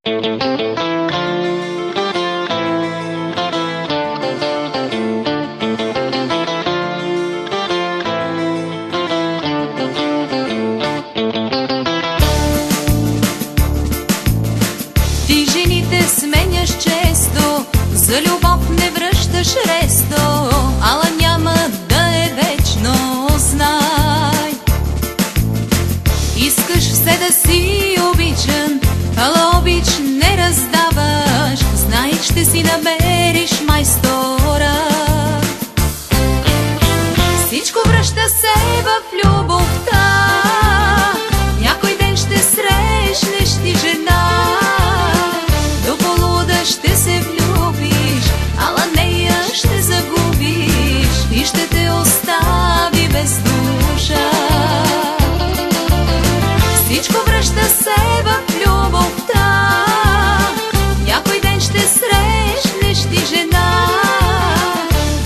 Ти жените сменяш често, за любов не връщаш ресто, ала няма да е вечно, знай. Искаш все да си обичан, ала обич не раздаваш, знай, ще си намериш майстора. Всичко връща се в любовта, някой ден ще срещнеш ти жена, до полуда ще се влюбиш, ала нея ще загубиш и ще те остави без душа. Всичко връща се в любовта, някой ден ще срещнеш ти жена,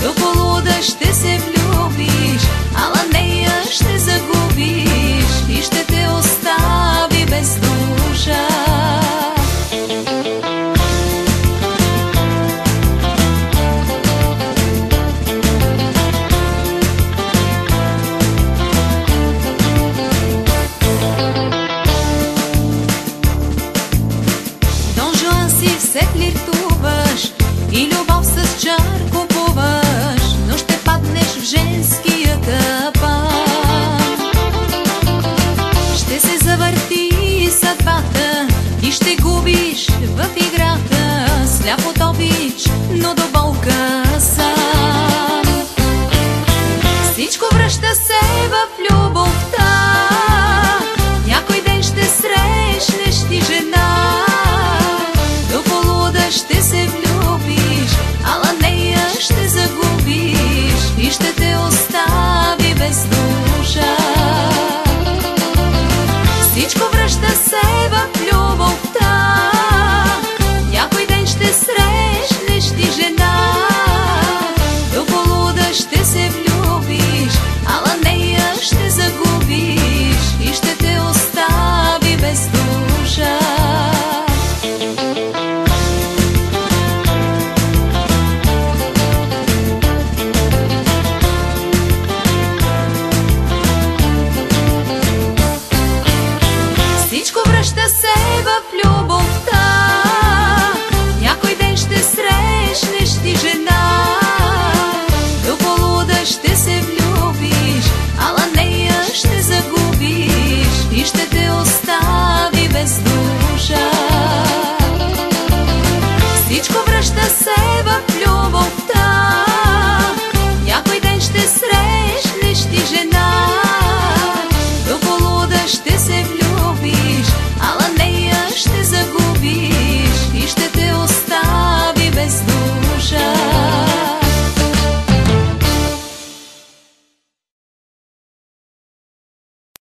до полуда ще се влюбиш, ала нея ще загубиш и ще те остави без душа. Се флиртуваш и любов с чар купуваш, но ще паднеш в женския капан. Ще се завърти съдбата и ще губиш в играта, сляп от обич, но до болка сам. Всичко връща се в любовта, някой ден ще срещнеш ти жена, ще се влюбиш, ала нея ще загубиш и ще те остави без душа. Всичко връща се в любовта, някой ден ще срещнеш ти жена, до полуда ще се влюбиш, ала нея ще загубиш и ще те остави без душа. Връща се в любовта, някой ден ще срещнеш ти жена, до полуда ще се влюбиш, ала нея ще загубиш и ще те остави без душа. Всичко връща се в любовта, някой ден ще срещнеш ти жена, до полуда ще се влюбиш, ала нея ще загубиш и ще те остави без душа.